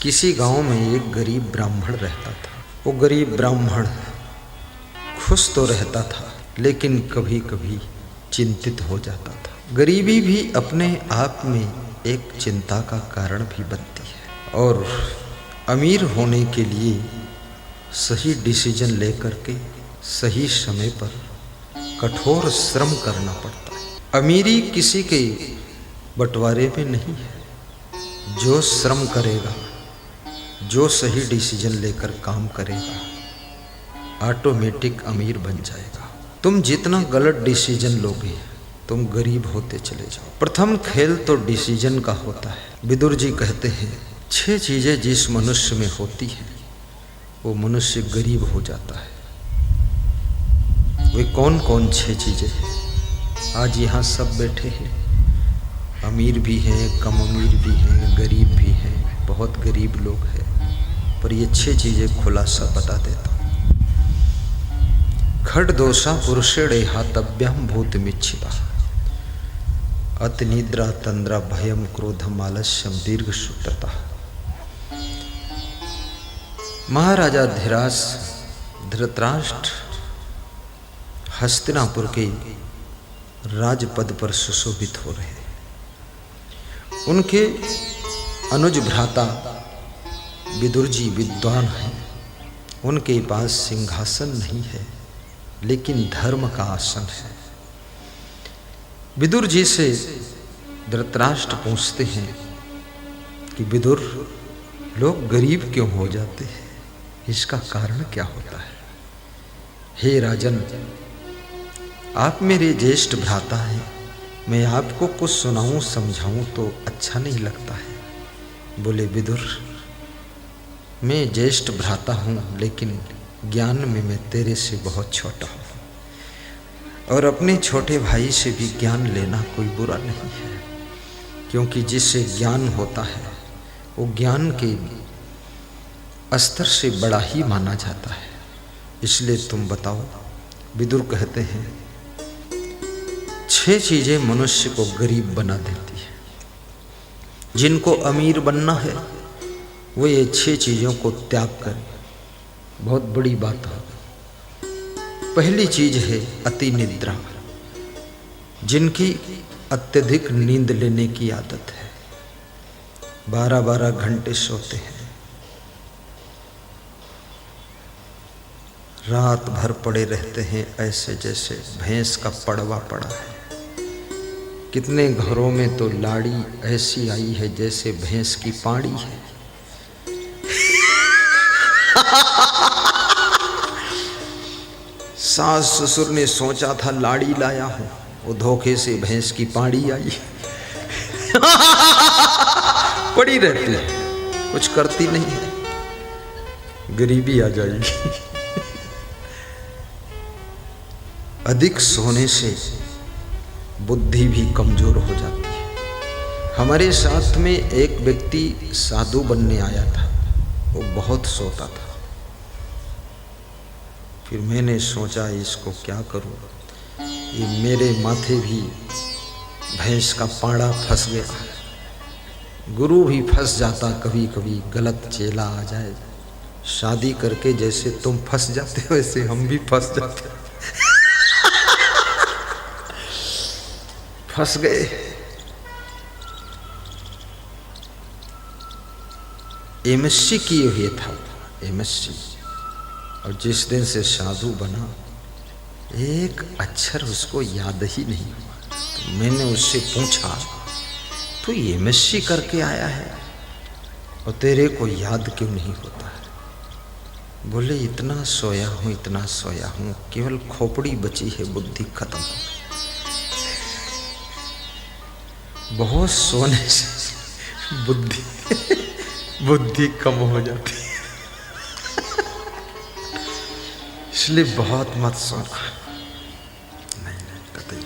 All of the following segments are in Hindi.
किसी गांव में एक गरीब ब्राह्मण रहता था। वो गरीब ब्राह्मण खुश तो रहता था, लेकिन कभी कभी चिंतित हो जाता था। गरीबी भी अपने आप में एक चिंता का कारण भी बनती है, और अमीर होने के लिए सही डिसीजन लेकर के सही समय पर कठोर श्रम करना पड़ता है। अमीरी किसी के बंटवारे में नहीं है। जो श्रम करेगा, जो सही डिसीजन लेकर काम करेगा, ऑटोमेटिक अमीर बन जाएगा। तुम जितना गलत डिसीजन लोगे, तुम गरीब होते चले जाओ। प्रथम खेल तो डिसीजन का होता है। विदुर जी कहते हैं 6 चीजें जिस मनुष्य में होती हैं, वो मनुष्य गरीब हो जाता है। वे कौन कौन 6 चीजें हैं? आज यहाँ सब बैठे हैं, अमीर भी हैं, कम अमीर भी हैं, गरीब भी हैं, बहुत गरीब लोग हैं, पर ये 6 चीजें खुलासा बता देता हूँ। खड दोषा पुरुषेणे हातव्याम भूतमिच्छिता, अति निद्रा तंद्रा भयम क्रोधम आलस्यम दीर्घ शुद्धता। महाराजा धृतराष्ट्र हस्तिनापुर के राजपद पर सुशोभित हो रहे हैं। उनके अनुज भ्राता विदुर जी विद्वान हैं। उनके पास सिंहासन नहीं है, लेकिन धर्म का आसन है। विदुर जी से धृतराष्ट्र पूछते हैं कि विदुर, लोग गरीब क्यों हो जाते हैं? इसका कारण क्या होता है? हे राजन, आप मेरे ज्येष्ठ भ्राता हैं, मैं आपको कुछ सुनाऊं समझाऊं तो अच्छा नहीं लगता है। बोले विदुर, मैं ज्येष्ठ भ्राता हूँ, लेकिन ज्ञान में मैं तेरे से बहुत छोटा हूँ, और अपने छोटे भाई से भी ज्ञान लेना कोई बुरा नहीं है, क्योंकि जिससे ज्ञान होता है वो ज्ञान के स्तर से बड़ा ही माना जाता है। इसलिए तुम बताओ। विदुर कहते हैं 6 चीजें मनुष्य को गरीब बना देती है। जिनको अमीर बनना है वो ये 6 चीजों को त्याग करें, बहुत बड़ी बात है। पहली चीज है अति निद्रा। जिनकी अत्यधिक नींद लेने की आदत है, 12-12 घंटे सोते हैं, रात भर पड़े रहते हैं ऐसे जैसे भैंस का पड़वा पड़ा है। कितने घरों में तो लाड़ी ऐसी आई है जैसे भैंस की पाड़ी है। सास ससुर ने सोचा था लाड़ी लाया हूं, वो धोखे से भैंस की पाड़ी आई। पड़ी रहती है, कुछ करती नहीं है, गरीबी आ जाएगी। अधिक सोने से बुद्धि भी कमजोर हो जाती है। हमारे साथ में एक व्यक्ति साधु बनने आया था, वो बहुत सोता था। फिर मैंने सोचा इसको क्या करूं, ये मेरे माथे भी भैंस का पाड़ा फंस गया। गुरु भी फंस जाता, कभी कभी गलत चेला आ जाए। शादी करके जैसे तुम फंस जाते हो, वैसे हम भी फंस जाते। फंस गए। एमएससी किए हुए था, एमएससी, और जिस दिन से साधु बना एक अक्षर उसको याद ही नहीं हुआ। तो मैंने उससे पूछा, तू एमएससी करके आया है और तेरे को याद क्यों नहीं होता है? बोले इतना सोया हूँ, इतना सोया हूँ, केवल खोपड़ी बची है, बुद्धि खत्म हो गई। बहुत सोने से बुद्धि कम हो जाती है, इसलिए बहुत मत सोना। नहीं कतई।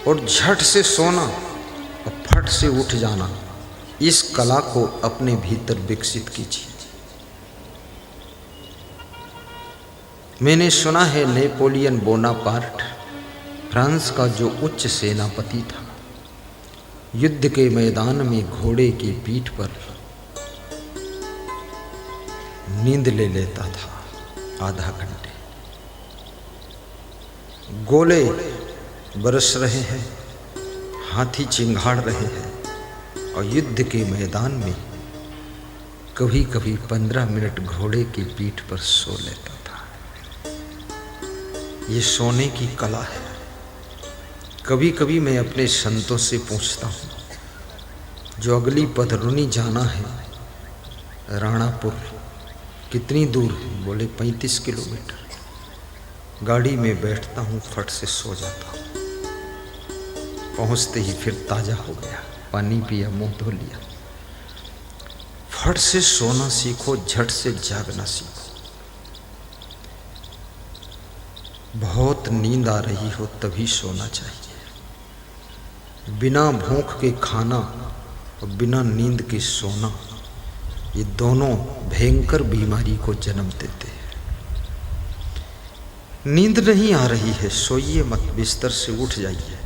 और झट से सोना और फट से उठ जाना, इस कला को अपने भीतर विकसित कीजिए। मैंने सुना है नेपोलियन बोनापार्ट, फ्रांस का जो उच्च सेनापति था, युद्ध के मैदान में घोड़े की पीठ पर नींद ले लेता था आधा घंटे। गोले बरस रहे हैं, हाथी चिंगाड़ रहे हैं और युद्ध के मैदान में कभी कभी 15 मिनट घोड़े की पीठ पर सो लेता था। ये सोने की कला है। कभी कभी मैं अपने संतों से पूछता हूँ, जो अगली पधरुनी जाना है राणापुर, कितनी दूर है? बोले 35 किलोमीटर। गाड़ी में बैठता हूँ, फट से सो जाता हूँ। पहुँचते ही फिर ताज़ा हो गया, पानी पिया, मुंह धो लिया। फट से सोना सीखो, झट से जागना सीखो। बहुत नींद आ रही हो तभी सोना चाहिए। बिना भूख के खाना और बिना नींद के सोना, ये दोनों भयंकर बीमारी को जन्म देते हैं। नींद नहीं आ रही है, सोइए मत, बिस्तर से उठ जाइए,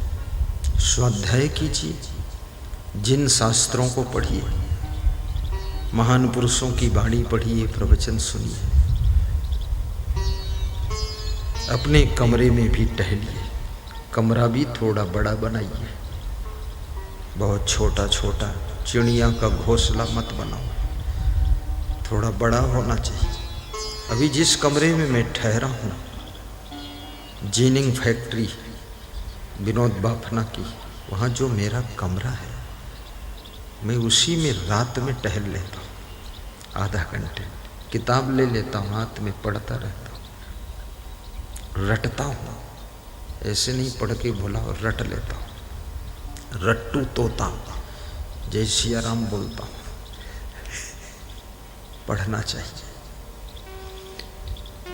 स्वाध्याय कीजिए, जिन शास्त्रों को पढ़िए, महान पुरुषों की वाणी पढ़िए, प्रवचन सुनिए। अपने कमरे में भी टहलिए, कमरा भी थोड़ा बड़ा बनाइए। बहुत छोटा छोटा चिड़िया का घोंसला मत बनाओ, थोड़ा बड़ा होना चाहिए। अभी जिस कमरे में मैं ठहरा हूँ, जीनिंग फैक्ट्री विनोद बाफना की, वहाँ जो मेरा कमरा है, मैं उसी में रात में टहल लेता हूँ। आधा घंटे किताब ले लेता हूँ, हाथ में पढ़ता रहता हूँ, रटता हूँ। ऐसे नहीं पढ़ के भुला, रट लेता हूँ। रट्टू तोता, जय सिया राम बोलता हूँ। पढ़ना चाहिए।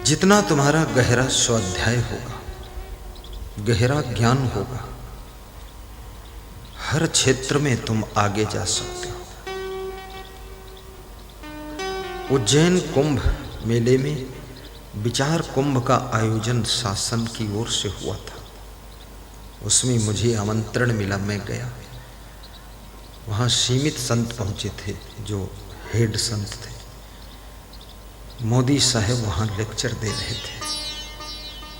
जितना तुम्हारा गहरा स्वाध्याय होगा, गहरा ज्ञान होगा, हर क्षेत्र में तुम आगे जा सकते हो। उज्जैन कुंभ मेले में विचार कुंभ का आयोजन शासन की ओर से हुआ था। उसमें मुझे आमंत्रण मिला, मैं गया। वहाँ सीमित संत पहुँचे थे, जो हेड संत थे। मोदी साहब वहाँ लेक्चर दे रहे थे,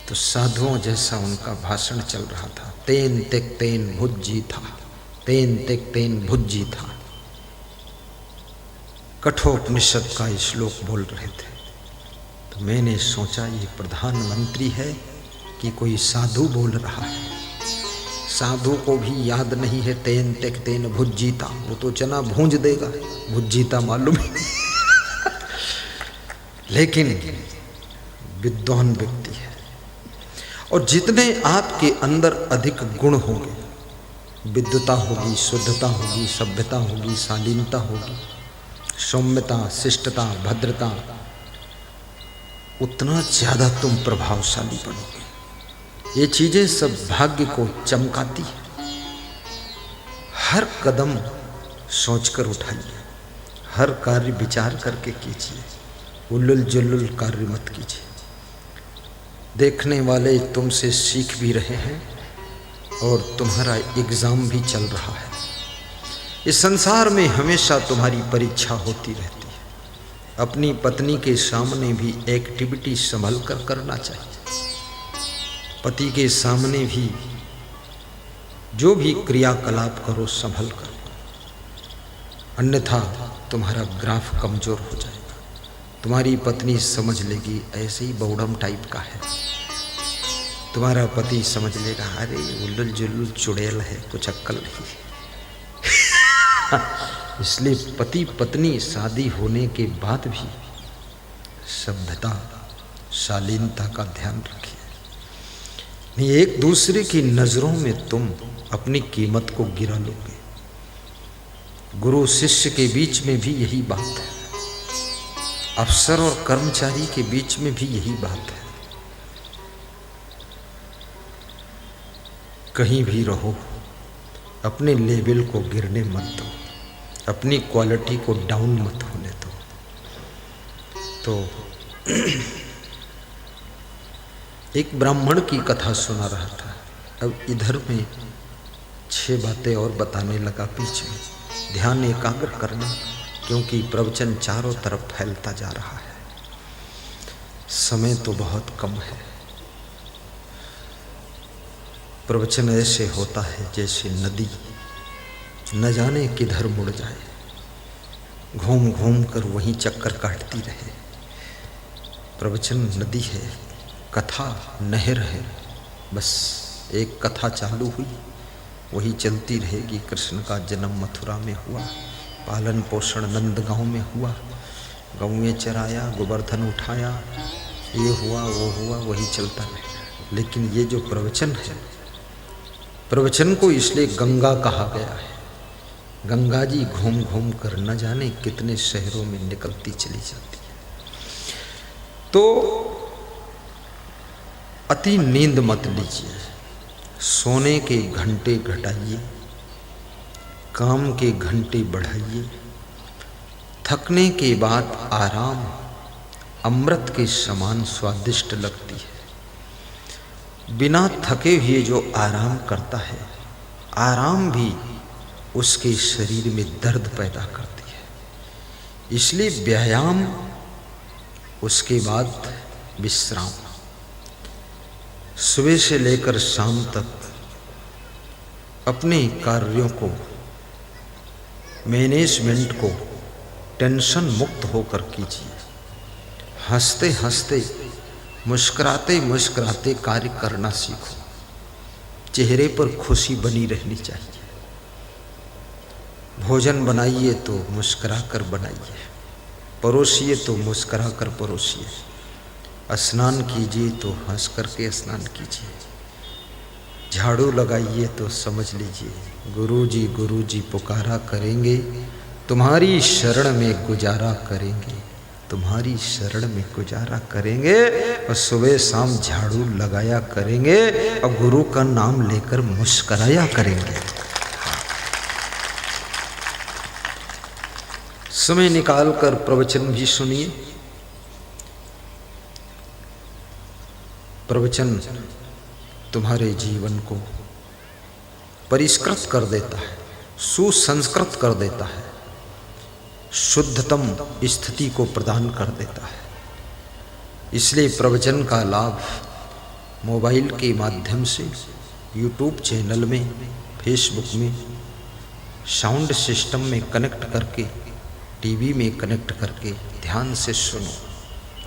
तो साधुओं जैसा उनका भाषण चल रहा था। तेन तेक तेन भुज्जी था, तेन तेक तेन भुज्जी था। कठोपनिषद का श्लोक बोल रहे थे। तो मैंने सोचा ये प्रधानमंत्री है कि कोई साधु बोल रहा है। साधु को भी याद नहीं है तेन तेक तेन भुज्जीता, वो तो चना भूंज देगा, भुज्जीता मालूम है। लेकिन विद्वान व्यक्ति है। और जितने आपके अंदर अधिक गुण होंगे, विद्वता होगी, शुद्धता होगी, सभ्यता होगी, शालीनता होगी, सौम्यता, शिष्टता, भद्रता, उतना ज़्यादा तुम प्रभावशाली बनोगे। ये चीज़ें सब भाग्य को चमकाती है। हर कदम सोचकर उठाइए, हर कार्य विचार करके कीजिए, उल्लुल जुल्लुल कार्य मत कीजिए। देखने वाले तुमसे सीख भी रहे हैं और तुम्हारा एग्ज़ाम भी चल रहा है। इस संसार में हमेशा तुम्हारी परीक्षा होती रहती है। अपनी पत्नी के सामने भी एक्टिविटी संभल कर करना चाहिए। पति के सामने भी जो भी क्रियाकलाप करो संभल कर, अन्यथा तुम्हारा ग्राफ कमज़ोर हो जाएगा। तुम्हारी पत्नी समझ लेगी ऐसे ही बौड़म टाइप का है। तुम्हारा पति समझ लेगा अरे उल्लुल जुल्लुल चुड़ैल है, कुछ अक्ल नहीं है। इसलिए पति पत्नी शादी होने के बाद भी सभ्यता, शालीनता का ध्यान रखिए। नहीं, एक दूसरे की नज़रों में तुम अपनी कीमत को गिरा लोगे। गुरु शिष्य के बीच में भी यही बात है, अफसर और कर्मचारी के बीच में भी यही बात है। कहीं भी रहो, अपने लेवल को गिरने मत दो, अपनी क्वालिटी को डाउन मत होने दो। तो एक ब्राह्मण की कथा सुना रहा था। अब इधर में 6 बातें और बताने लगा बीच में। ध्यान एकाग्र करना, क्योंकि प्रवचन चारों तरफ फैलता जा रहा है। समय तो बहुत कम है। प्रवचन ऐसे होता है जैसे नदी न जाने किधर मुड़ जाए, घूम घूम कर वहीं चक्कर काटती रहे। प्रवचन नदी है, कथा नहर है। बस एक कथा चालू हुई, वही चलती रहेगी। कृष्ण का जन्म मथुरा में हुआ, पालन पोषण नंदगांव में हुआ, गौएं चराया, गोवर्धन उठाया, ये हुआ वो हुआ, वही चलता रहेगा। लेकिन ये जो प्रवचन है, प्रवचन को इसलिए गंगा कहा गया है। गंगा जी घूम घूम कर न जाने कितने शहरों में निकलती चली जाती है। तो अति नींद मत लीजिए, सोने के घंटे घटाइए, काम के घंटे बढ़ाइए। थकने के बाद आराम अमृत के समान स्वादिष्ट लगती है। बिना थके हुए जो आराम करता है, आराम भी उसके शरीर में दर्द पैदा करती है। इसलिए व्यायाम, उसके बाद विश्राम। सुबह से लेकर शाम तक अपने कार्यों को, मैनेजमेंट को टेंशन मुक्त होकर कीजिए। हंसते हंसते, मुस्कुराते मुस्कुराते कार्य करना सीखो। चेहरे पर खुशी बनी रहनी चाहिए। भोजन बनाइए तो मुस्कुरा कर बनाइए, परोसिए तो मुस्कुरा कर परोसिए, स्नान कीजिए तो हंस करके स्नान कीजिए, झाड़ू लगाइए तो समझ लीजिए गुरु जी पुकारा करेंगे, तुम्हारी शरण में गुजारा करेंगे, तुम्हारी शरण में गुजारा करेंगे। और सुबह शाम झाड़ू लगाया करेंगे और गुरु का नाम लेकर मुस्कुराया करेंगे। समय निकालकर प्रवचन भी सुनिए। प्रवचन तुम्हारे जीवन को परिष्कृत कर देता है, सुसंस्कृत कर देता है, शुद्धतम स्थिति को प्रदान कर देता है। इसलिए प्रवचन का लाभ मोबाइल के माध्यम से, यूट्यूब चैनल में, फेसबुक में, साउंड सिस्टम में कनेक्ट करके, टीवी में कनेक्ट करके ध्यान से सुनो,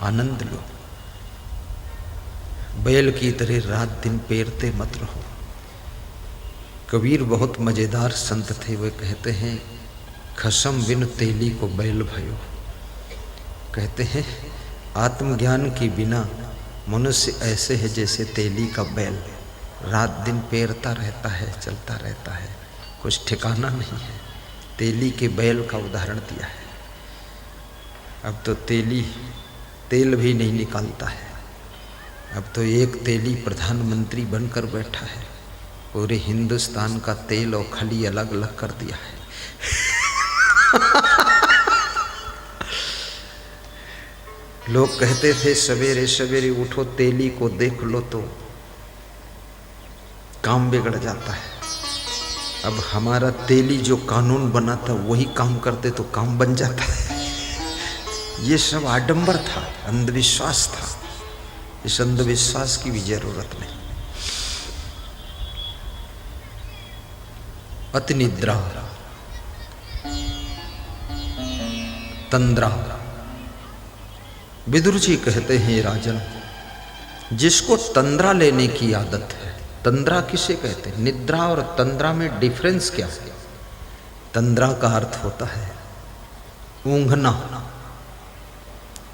आनंद लो। बैल की तरह रात दिन पेरते मत रहो। कबीर बहुत मजेदार संत थे। वे कहते हैं, खसम बिन तेली को बैल भयो। कहते हैं आत्मज्ञान के बिना मनुष्य ऐसे है जैसे तेली का बैल, रात दिन पेरता रहता है, चलता रहता है, कुछ ठिकाना नहीं है। तेली के बैल का उदाहरण दिया है। अब तो तेली तेल भी नहीं निकालता है। अब तो एक तेली प्रधानमंत्री बनकर बैठा है, पूरे हिंदुस्तान का तेल और खली अलग अलग कर दिया है। लोग कहते थे सवेरे सवेरे उठो, तेली को देख लो तो काम बिगड़ जाता है। अब हमारा तेली जो कानून बना था वही काम करते तो काम बन जाता है। ये सब आडंबर था, अंधविश्वास था। इस अंधविश्वास की भी जरूरत नहीं। अति निद्रा, तंद्रा। विदुर जी कहते हैं, राजन, जिसको तंद्रा लेने की आदत है। तंद्रा किसे कहते हैं? निद्रा और तंद्रा में डिफरेंस क्या है? तंद्रा का अर्थ होता है ऊंघना।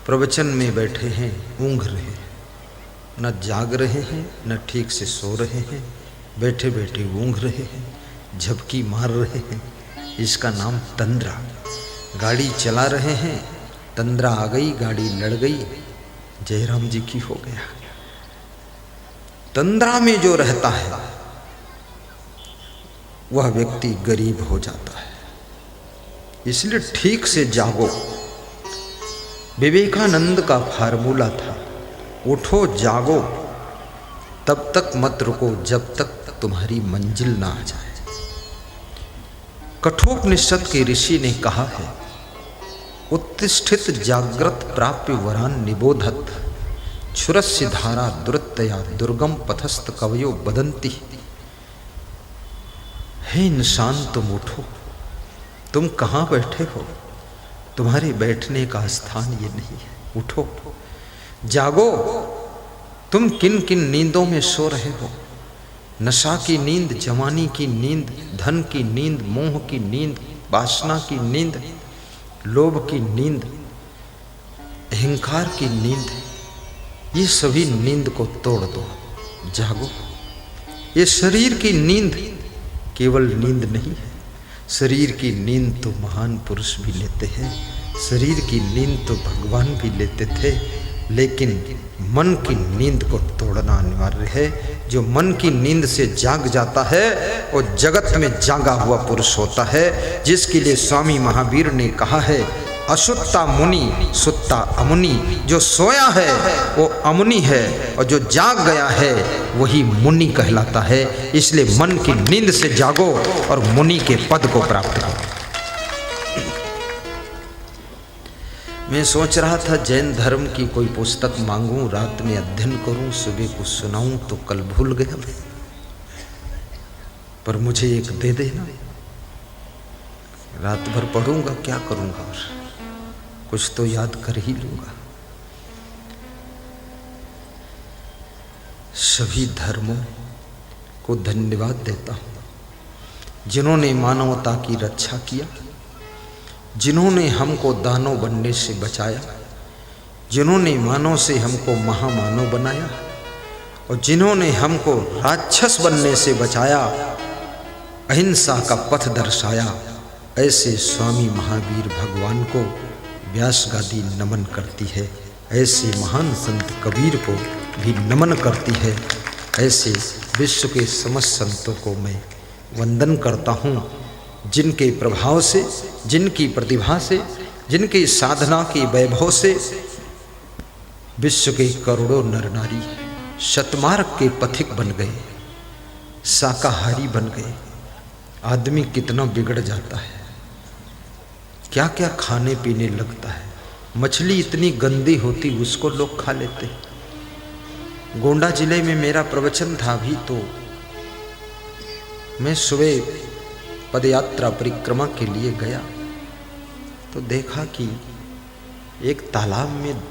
प्रवचन में बैठे हैं, ऊंघ रहे हैं, न जाग रहे हैं न ठीक से सो रहे हैं, बैठे बैठे ऊंघ रहे हैं, झपकी मार रहे हैं, इसका नाम तंद्रा। गाड़ी चला रहे हैं, तंद्रा आ गई, गाड़ी लड़ गई, जयराम जी की हो गया। तंद्रा में जो रहता है वह व्यक्ति गरीब हो जाता है। इसलिए ठीक से जागो। विवेकानंद का फार्मूला था, उठो जागो, तब तक मत रुको जब तक तुम्हारी मंजिल ना आ जाए। कठोपनिषद के ऋषि ने कहा है, उत्तिष्ठित जागृत प्राप्य वरान निबोधत। क्षुरस्य धारा दुरतया दुर्गम पथस्थ कवयो बदंती। हे इंसान तुम उठो, तुम कहाँ बैठे हो? तुम्हारे बैठने का स्थान ये नहीं है। उठो, जागो, तुम किन किन नींदों में सो रहे हो? नशा की नींद, जवानी की नींद, धन की नींद, मोह की नींद, वासना की नींद, लोभ की नींद, अहंकार की नींद, ये सभी नींद को तोड़ दो, जागो। ये शरीर की नींद केवल नींद नहीं है। शरीर की नींद तो महान पुरुष भी लेते हैं, शरीर की नींद तो भगवान भी लेते थे, लेकिन मन की नींद को तोड़ना अनिवार्य है। जो मन की नींद से जाग जाता है वो जगत में जागा हुआ पुरुष होता है, जिसके लिए स्वामी महावीर ने कहा है, असुत्ता मुनि सुत्ता अमुनि। जो सोया है वो अमुनि है और जो जाग गया है वही मुनि कहलाता है। इसलिए मन की नींद से जागो और मुनि के पद को प्राप्त करो। मैं सोच रहा था जैन धर्म की कोई पुस्तक मांगूं, रात में अध्ययन करूं, सुबह कुछ सुनाऊं, तो कल भूल गया मैं। पर मुझे एक दे देना, रात भर पढ़ूंगा, क्या करूंगा, और कुछ तो याद कर ही लूंगा। सभी धर्मों को धन्यवाद देता हूं जिन्होंने मानवता की रक्षा किया, जिन्होंने हमको दानव बनने से बचाया, जिन्होंने मानव से हमको महामानव बनाया, और जिन्होंने हमको राक्षस बनने से बचाया, अहिंसा का पथ दर्शाया। ऐसे स्वामी महावीर भगवान को व्यास गादी नमन करती है, ऐसे महान संत कबीर को भी नमन करती है। ऐसे विश्व के समस्त संतों को मैं वंदन करता हूँ, जिनके प्रभाव से, जिनकी प्रतिभा से, जिनकी साधना के वैभव से विश्व के करोड़ों नर नारी शतमार्ग के पथिक बन गए, शाकाहारी बन गए। आदमी कितना बिगड़ जाता है, क्या क्या खाने पीने लगता है। मछली इतनी गंदी होती, उसको लोग खा लेते। गोंडा जिले में मेरा प्रवचन था भी, तो मैं सुबह पदयात्रा परिक्रमा के लिए गया तो देखा कि एक तालाब में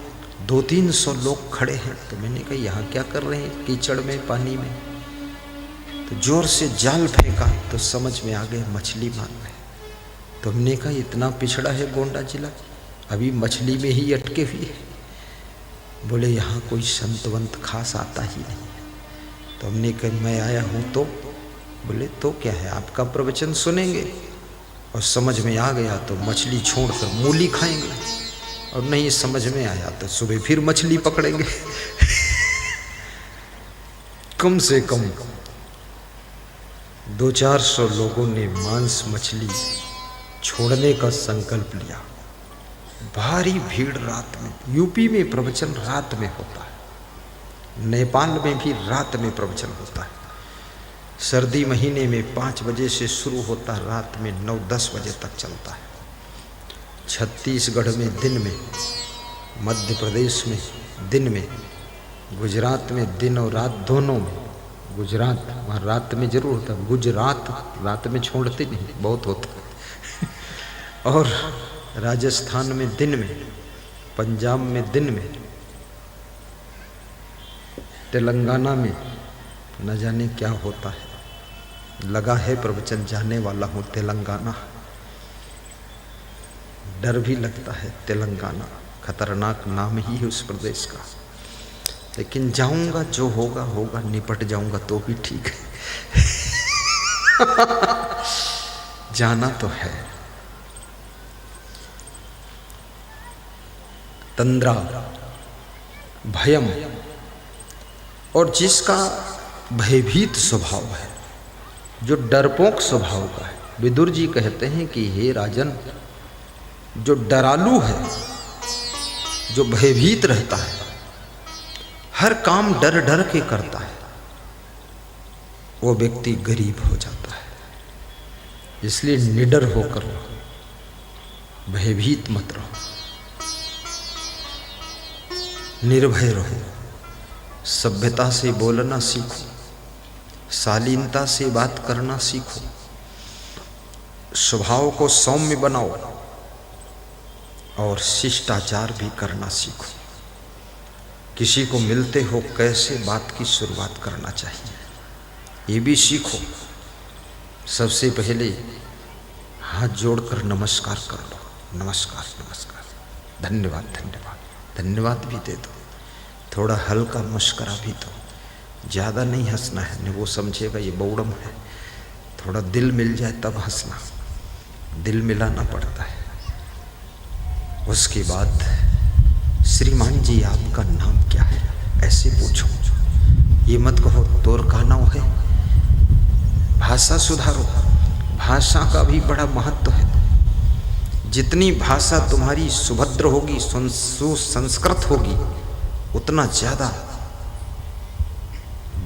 200-300 लोग खड़े हैं। तो मैंने कहा यहाँ क्या कर रहे हैं कीचड़ में, पानी में? तो जोर से जाल फेंका तो समझ में आ गया मछली मार रहे। तो हमने कहा इतना पिछड़ा है गोंडा जिला, अभी मछली में ही अटके हुए है। बोले यहाँ कोई संतवंत खास आता ही नहीं। तो हमने कहा मैं आया हूँ तो? बोले तो क्या है, आपका प्रवचन सुनेंगे और समझ में आ गया तो मछली छोड़कर मूली खाएंगे, और नहीं समझ में आया तो सुबह फिर मछली पकड़ेंगे। कम से कम 200-400 लोगों ने मांस मछली छोड़ने का संकल्प लिया। भारी भीड़ रात में, यूपी में प्रवचन रात में होता है, नेपाल में भी रात में प्रवचन होता है। सर्दी महीने में 5 बजे से शुरू होता है, रात में 9-10 बजे तक चलता है। छत्तीसगढ़ में दिन में, मध्य प्रदेश में दिन में, गुजरात में दिन और रात दोनों में। गुजरात वहाँ रात में जरूर होता है, गुजरात रात में छोड़ते नहीं, बहुत होता है। और राजस्थान में दिन में, पंजाब में दिन में, तेलंगाना में न जाने क्या होता है। लगा है प्रवचन, जाने वाला हूँ तेलंगाना। डर भी लगता है, तेलंगाना खतरनाक नाम ही है उस प्रदेश का, लेकिन जाऊंगा, जो होगा होगा, निपट जाऊंगा तो भी ठीक है। जाना तो है। तंद्रा, भयम, और जिसका भयभीत स्वभाव है, जो डरपोक स्वभाव का है। विदुर जी कहते हैं कि हे राजन, जो डरालू है, जो भयभीत रहता है, हर काम डर डर के करता है, वो व्यक्ति गरीब हो जाता है। इसलिए निडर होकर रहो, भयभीत मत रहो, निर्भय रहो, सभ्यता से बोलना सीखो, शालीनता से बात करना सीखो, स्वभाव को सौम्य बनाओ और शिष्टाचार भी करना सीखो। किसी को मिलते हो कैसे बात की शुरुआत करना चाहिए ये भी सीखो। सबसे पहले हाथ जोड़कर नमस्कार कर लो, नमस्कार नमस्कार, धन्यवाद धन्यवाद, धन्यवाद भी दे दो, थोड़ा हल्का मस्करा भी दो, ज़्यादा नहीं हंसना है, नहीं वो समझेगा ये बौड़म है। थोड़ा दिल मिल जाए तब हंसना, दिल मिलाना पड़ता है। उसके बाद श्रीमान जी आपका नाम क्या है ऐसे पूछो, ये मत कहो तोर का नाम है। भाषा सुधारो, भाषा का भी बड़ा महत्व है। जितनी भाषा तुम्हारी सुभद्र होगी, सुसंस्कृत होगी, उतना ज़्यादा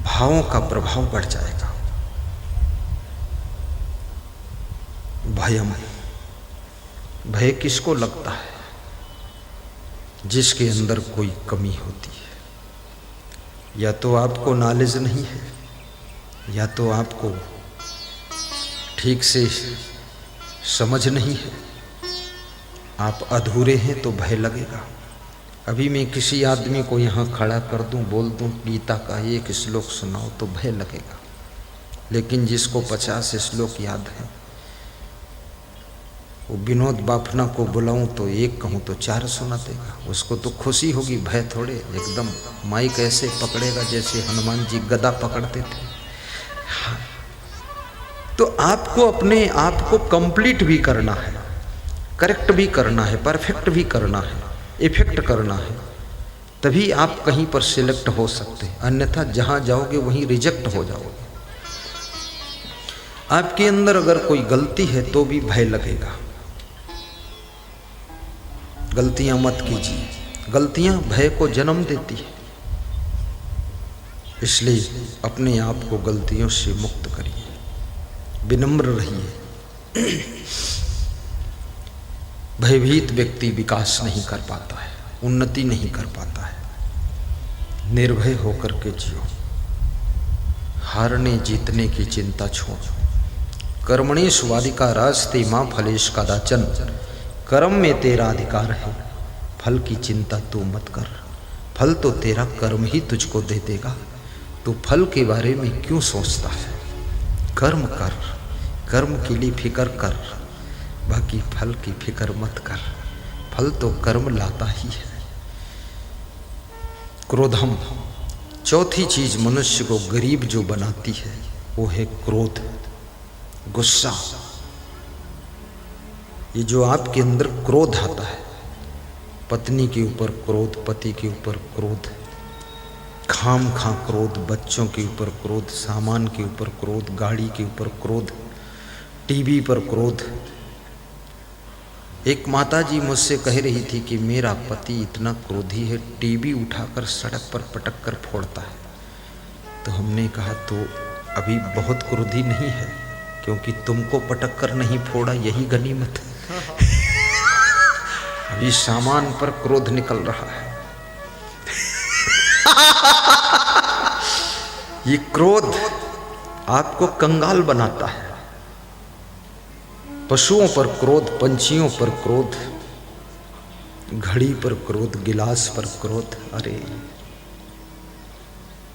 भावों का प्रभाव बढ़ जाएगा। भयम, भय किसको लगता है? जिसके अंदर कोई कमी होती है। या तो आपको नॉलेज नहीं है, या तो आपको ठीक से समझ नहीं है, आप अधूरे हैं तो भय लगेगा। अभी मैं किसी आदमी को यहाँ खड़ा कर दूँ, बोल दूँ गीता का एक श्लोक सुनाओ तो भय लगेगा। लेकिन जिसको 50 श्लोक याद है, वो विनोद बाफना को बुलाऊं तो एक कहूँ तो 4 सुना देगा, उसको तो खुशी होगी। भय थोड़े, एकदम माइक ऐसे पकड़ेगा जैसे हनुमान जी गदा पकड़ते थे। हाँ। तो आपको अपने आप को कंप्लीट भी करना है, करेक्ट भी करना है, परफेक्ट भी करना है, इफेक्ट करना है, तभी आप कहीं पर सिलेक्ट हो सकते हैं। अन्यथा जहाँ जाओगे वहीं रिजेक्ट हो जाओगे। आपके अंदर अगर कोई गलती है तो भी भय लगेगा। गलतियां मत कीजिए, गलतियां भय को जन्म देती है। इसलिए अपने आप को गलतियों से मुक्त करिए, विनम्र रहिए। भयभीत व्यक्ति विकास नहीं कर पाता है, उन्नति नहीं कर पाता है। निर्भय होकर के जियो, हारने जीतने की चिंता छोड़ो। कर्मणेषु वाधिकारस्ते मां फलेषु कदाचन, कर्म में तेरा अधिकार है, फल की चिंता तू मत कर। फल तो तेरा कर्म ही तुझको दे देगा, तू फल के बारे में क्यों सोचता है? कर्म कर, कर्म के लिए फिक्र कर, बाकी फल की फिक्र मत कर। फल तो कर्म लाता ही है। क्रोधम, चौथी चीज मनुष्य को गरीब जो बनाती है वो है क्रोध, गुस्सा। ये जो आपके अंदर क्रोध आता है, पत्नी के ऊपर क्रोध, पति के ऊपर क्रोध, खाम खा क्रोध, बच्चों के ऊपर क्रोध, सामान के ऊपर क्रोध, गाड़ी के ऊपर क्रोध, टीवी पर क्रोध। एक माता जी मुझसे कह रही थी कि मेरा पति इतना क्रोधी है, टीवी उठाकर सड़क पर पटक कर फोड़ता है। तो हमने कहा तो अभी बहुत क्रोधी नहीं है, क्योंकि तुमको पटक कर नहीं फोड़ा, यही गनीमत है। अभी सामान पर क्रोध निकल रहा है। ये क्रोध आपको कंगाल बनाता है। पशुओं पर क्रोध, पंछियों पर क्रोध, घड़ी पर क्रोध, गिलास पर क्रोध। अरे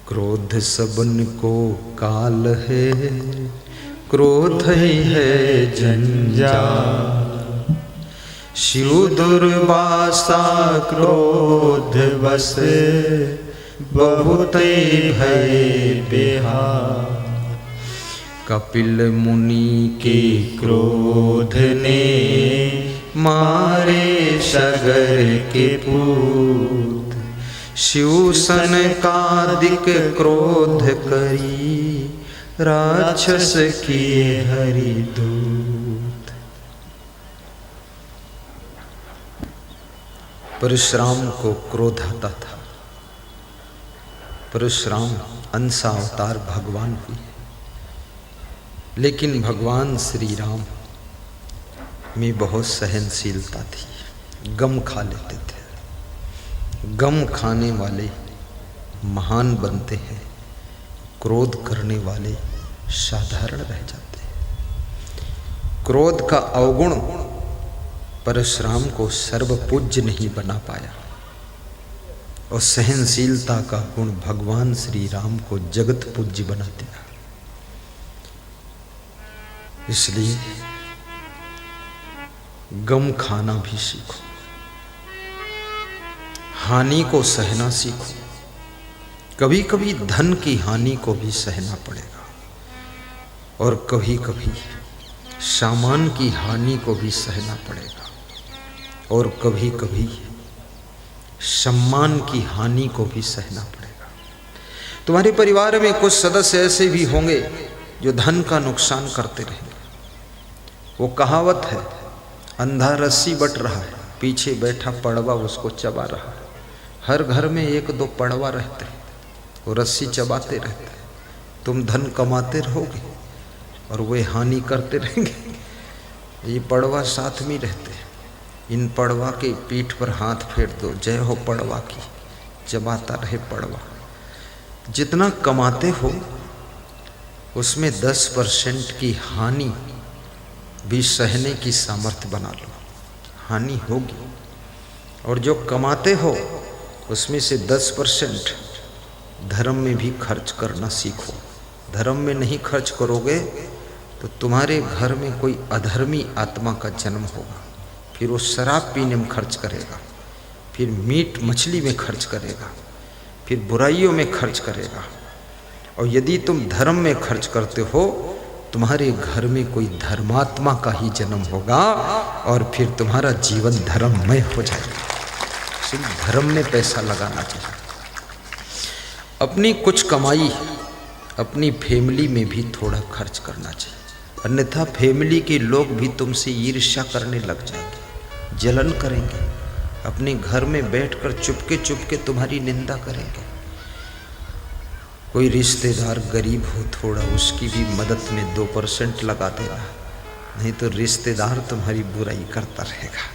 क्रोध सबन को काल है, क्रोध ही है जंजाल। शिव दुर्वासा क्रोध बस, बहुत भय बिहार। कपिल मुनि के क्रोध ने मारे सगर के पूत। शिव सनकादिक क्रोध करी, राक्षस किए हरि दूत। परशुराम को क्रोध आता था। परशुराम अंश अवतार भगवान हुए, लेकिन भगवान श्री राम में बहुत सहनशीलता थी। गम खा लेते थे। गम खाने वाले महान बनते हैं, क्रोध करने वाले साधारण रह जाते हैं। क्रोध का अवगुण परशुराम को सर्वपूज्य नहीं बना पाया और सहनशीलता का गुण भगवान श्री राम को जगत पूज्य बना दिया। इसलिए गम खाना भी सीखो, हानि को सहना सीखो। कभी कभी धन की हानि को भी सहना पड़ेगा और कभी कभी सामान की हानि को भी सहना पड़ेगा और कभी कभी सम्मान की हानि को भी सहना पड़ेगा। तुम्हारे परिवार में कुछ सदस्य ऐसे भी होंगे जो धन का नुकसान करते रहेंगे। वो कहावत है, अंधा रस्सी बट रहा है, पीछे बैठा पड़वा उसको चबा रहा है। हर घर में एक दो पड़वा रहते हैं, वो रस्सी चबाते रहते हैं। तुम धन कमाते रहोगे और वे हानि करते रहेंगे। ये पड़वा साथ में रहते हैं। इन पड़वा के पीठ पर हाथ फेर दो, जय हो पड़वा की, चबाता रहे पड़वा। जितना कमाते हो उसमें 10% की हानि भी सहने की सामर्थ्य बना लो। हानि होगी, और जो कमाते हो उसमें से 10% धर्म में भी खर्च करना सीखो। धर्म में नहीं खर्च करोगे तो तुम्हारे घर में कोई अधर्मी आत्मा का जन्म होगा। फिर वो शराब पीने में खर्च करेगा, फिर मीट मछली में खर्च करेगा, फिर बुराइयों में खर्च करेगा। और यदि तुम धर्म में खर्च करते हो, तुम्हारे घर में कोई धर्मात्मा का ही जन्म होगा और फिर तुम्हारा जीवन धर्ममय हो जाएगा। सिर्फ धर्म में पैसा लगाना चाहिए। अपनी कुछ कमाई अपनी फैमिली में भी थोड़ा खर्च करना चाहिए, अन्यथा फैमिली के लोग भी तुमसे ईर्ष्या करने लग जाएंगे, जलन करेंगे। अपने घर में बैठकर चुपके तुम्हारी निंदा करेंगे। कोई रिश्तेदार गरीब हो थोड़ा, उसकी भी मदद में 2% लगा देना, नहीं तो रिश्तेदार तुम्हारी बुराई करता रहेगा।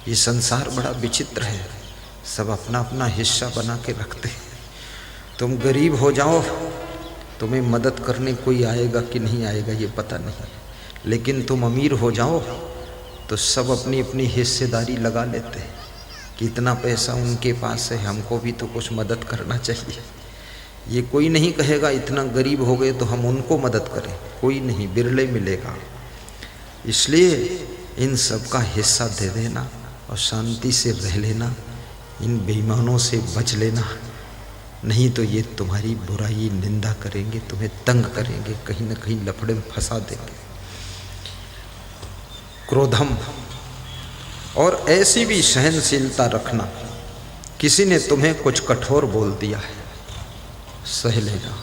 ये संसार बड़ा विचित्र है, सब अपना अपना हिस्सा बना के रखते हैं। तुम गरीब हो जाओ, तुम्हें मदद करने कोई आएगा कि नहीं आएगा ये पता नहीं, लेकिन तुम अमीर हो जाओ तो सब अपनी अपनी हिस्सेदारी लगा लेते हैं कि इतना पैसा उनके पास है, हमको भी तो कुछ मदद करना चाहिए। ये कोई नहीं कहेगा इतना गरीब हो गए तो हम उनको मदद करें, कोई नहीं, बिरले मिलेगा। इसलिए इन सब का हिस्सा दे देना और शांति से रह लेना, इन बेईमानों से बच लेना, नहीं तो ये तुम्हारी बुराई निंदा करेंगे, तुम्हें तंग करेंगे, कहीं न कहीं लफड़े में फंसा देंगे। क्रोधम, और ऐसी भी सहनशीलता रखना, किसी ने तुम्हें कुछ कठोर बोल दिया है, सह लेना।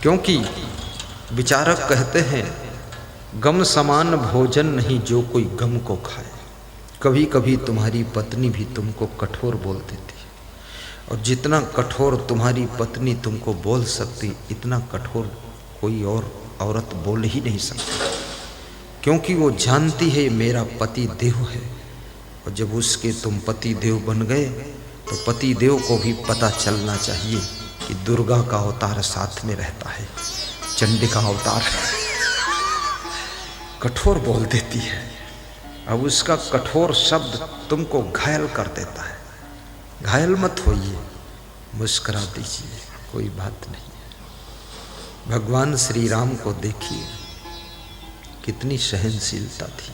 क्योंकि विचारक कहते हैं, गम समान भोजन नहीं जो कोई गम को खाए। कभी कभी तुम्हारी पत्नी भी तुमको कठोर बोल देती है, और जितना कठोर तुम्हारी पत्नी तुमको बोल सकती, इतना कठोर कोई और औरत बोल ही नहीं सकती। क्योंकि वो जानती है मेरा पति देव है, और जब उसके तुम पति देव बन गए तो पति देव को भी पता चलना चाहिए कि दुर्गा का अवतार साथ में रहता है, चंडिका अवतार कठोर बोल देती है। अब उसका कठोर शब्द तुमको घायल कर देता है। घायल मत होइए, मुस्कुरा दीजिए, कोई बात नहीं। भगवान श्री राम को देखिए, कितनी सहनशीलता थी।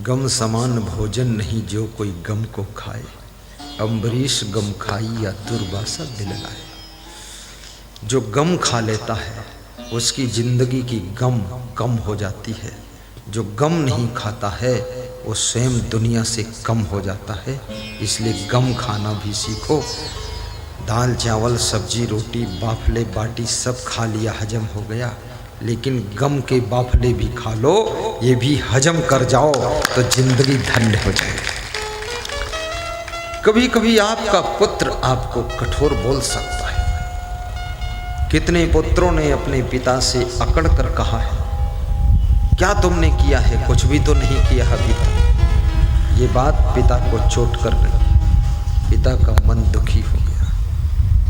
गम समान भोजन नहीं जो कोई गम को खाए, अम्बरीश गम खाई या दुर्वासा दिललाए। जो गम खा लेता है उसकी जिंदगी की गम कम हो जाती है, जो गम नहीं खाता है वो स्वयं दुनिया से कम हो जाता है। इसलिए गम खाना भी सीखो। दाल चावल सब्जी रोटी बाफले बाटी सब खा लिया, हजम हो गया, लेकिन गम के बाफले भी खा लो, ये भी हजम कर जाओ तो जिंदगी धन्य हो जाएगी। कभी कभी आपका पुत्र आपको कठोर बोल सकता है। कितने पुत्रों ने अपने पिता से अकड़ कर कहा है, क्या तुमने किया है? कुछ भी तो नहीं किया अभी तक। ये बात पिता को चोट कर गई, पिता का मन दुखी हो गया।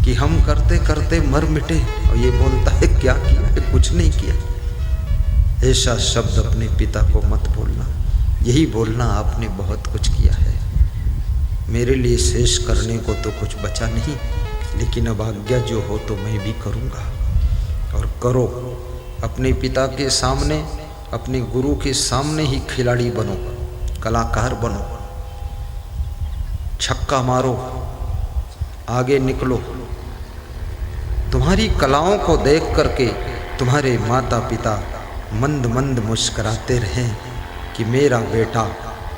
कि हम करते करते मर मिटे, और ये बोलता है क्या किया है, कुछ नहीं किया। ऐसा शब्द अपने पिता को मत बोलना। यही बोलना आपने बहुत कुछ किया है, मेरे लिए शेष करने को तो कुछ बचा नहीं, लेकिन अब आज्ञा जो हो तो मैं भी करूँगा। और करो, अपने पिता के सामने, अपने गुरु के सामने ही खिलाड़ी बनो, कलाकार बनो, छक्का मारो, आगे निकलो। तुम्हारी कलाओं को देख करके तुम्हारे माता पिता मंद मंद मुस्कराते रहें कि मेरा बेटा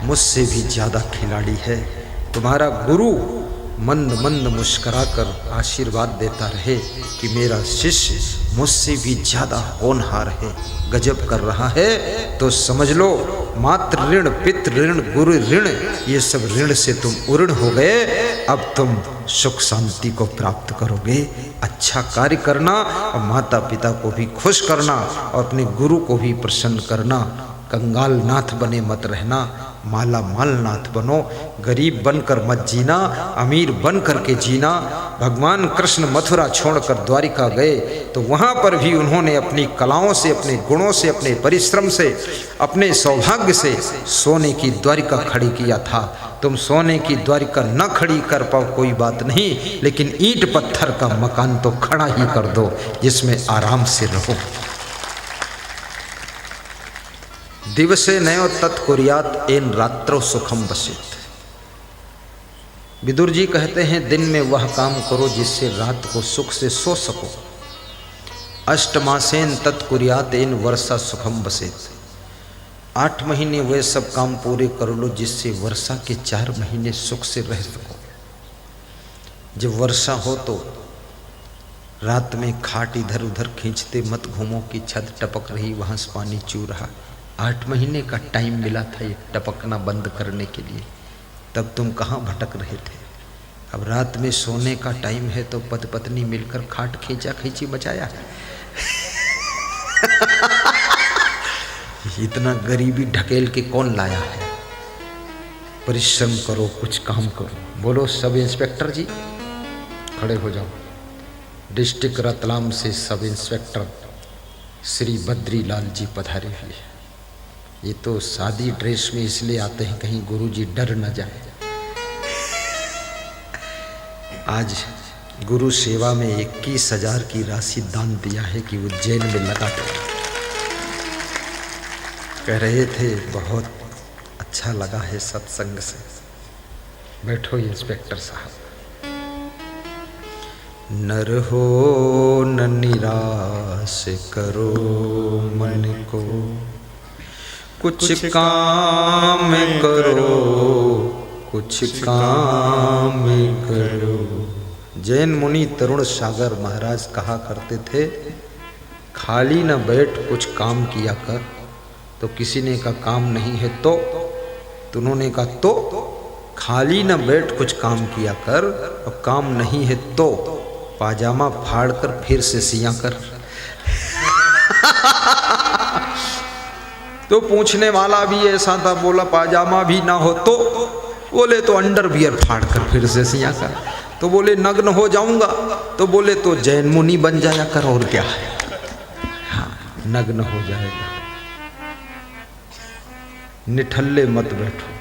मुझसे भी ज़्यादा खिलाड़ी है। तुम्हारा गुरु मंद मंद मुस्कराकर आशीर्वाद देता रहे कि मेरा शिष्य मुझसे भी ज़्यादा होनहार है, गजब कर रहा है। तो समझ लो, मातृ ऋण, पितृ ऋण, गुरु ऋण, ये सब ऋण से तुम उऋण हो गए। अब तुम सुख शांति को प्राप्त करोगे। अच्छा कार्य करना और माता पिता को भी खुश करना और अपने गुरु को भी प्रसन्न करना। कंगाल नाथ बने मत रहना, माला माल नाथ बनो। गरीब बनकर मत जीना, अमीर बन करके जीना। भगवान कृष्ण मथुरा छोड़कर द्वारिका गए तो वहाँ पर भी उन्होंने अपनी कलाओं से, अपने गुणों से, अपने परिश्रम से, अपने सौभाग्य से सोने की द्वारिका खड़ी किया था। तुम सोने की द्वारिका न खड़ी कर पाओ कोई बात नहीं, लेकिन ईंट पत्थर का मकान तो खड़ा ही कर दो जिसमें आराम से रहो। दिवसे नयो तत्कुर्यात एन रात्रो सुखम वसित। विदुर जी कहते हैं, दिन में वह काम करो जिससे रात को सुख से सो सको। अष्टमासेन तत्कुर्यात एन वर्षा सुखम वसित। 8 महीने वे सब काम पूरे कर लो जिससे वर्षा के 4 महीने सुख से रह सको। जब वर्षा हो तो रात में खाट इधर उधर खींचते मत घूमो कि छत टपक रही, वहाँ से पानी चू रहा। 8 महीने का टाइम मिला था ये टपकना बंद करने के लिए, तब तुम कहाँ भटक रहे थे। अब रात में सोने का टाइम है तो पति पत्नी मिलकर खाट खींचा खींची बचाया। इतना गरीबी ढकेल के कौन लाया है। परिश्रम करो, कुछ काम करो। बोलो सब इंस्पेक्टर जी, खड़े हो जाओ। डिस्ट्रिक्ट रतलाम से सब इंस्पेक्टर श्री बद्री लाल जी पधारे हुए हैं। ये तो सादी ड्रेस में इसलिए आते हैं कहीं गुरुजी डर न जाए। आज गुरु सेवा में 21,000 की राशि दान दिया है कि उज्जैन में लगा था। कह रहे थे बहुत अच्छा लगा है सत्संग से। बैठो इंस्पेक्टर साहब। नर हो न निराश करो मन को, कुछ काम करो, कुछ काम करो। जैन मुनि तरुण सागर महाराज कहा करते थे, खाली न बैठ कुछ काम किया कर। तो किसी ने कहा काम नहीं है तो उन्होंने कहा तो खाली न बैठ कुछ काम किया कर, और काम नहीं है तो पाजामा फाड़ कर फिर से सिया कर। तो पूछने वाला भी ऐसा था, बोला पाजामा भी ना हो तो, बोले तो अंडरवियर फाड़ कर फिर से सिया कर। तो बोले नग्न हो जाऊंगा, तो बोले तो जैन मुनि बन जाया कर, और क्या है। हाँ, नग्न हो जाएगा। निठल्ले मत बैठो।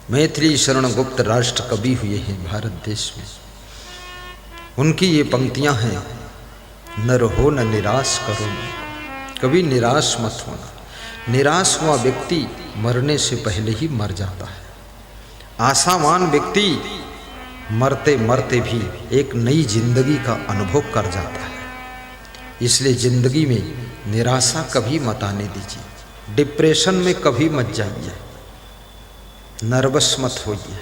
मैथिली शरण गुप्त राष्ट्र कवि हुए हैं भारत देश में। उनकी ये पंक्तियां हैं, नर हो न निराश करो। कभी निराश मत होना। निराश हुआ व्यक्ति मरने से पहले ही मर जाता है। आशावान व्यक्ति मरते मरते भी एक नई जिंदगी का अनुभव कर जाता है। इसलिए जिंदगी में निराशा कभी मत आने दीजिए। डिप्रेशन में कभी मत जाइए। नर्वस मत होइए,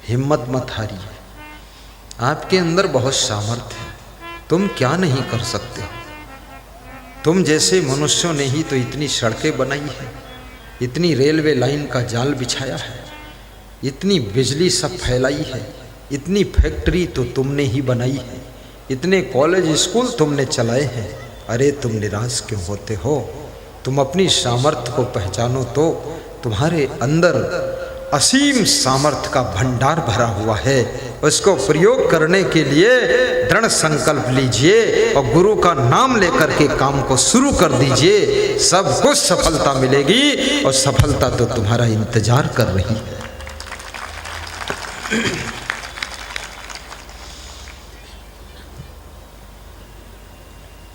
हिम्मत मत हारिए। आपके अंदर बहुत सामर्थ्य है, तुम क्या नहीं कर सकते हो। तुम जैसे मनुष्यों ने ही तो इतनी सड़कें बनाई है, इतनी रेलवे लाइन का जाल बिछाया है, इतनी बिजली सब फैलाई है, इतनी फैक्ट्री तो तुमने ही बनाई है, इतने कॉलेज स्कूल तुमने चलाए हैं। अरे तुम निराश क्यों होते हो? तुम अपनी सामर्थ्य को पहचानो तो तुम्हारे अंदर असीम सामर्थ्य का भंडार भरा हुआ है। उसको प्रयोग करने के लिए दृढ़ संकल्प लीजिए और गुरु का नाम लेकर के काम को शुरू कर दीजिए। सब कुछ सफलता मिलेगी और सफलता तो तुम्हारा इंतजार कर रही है।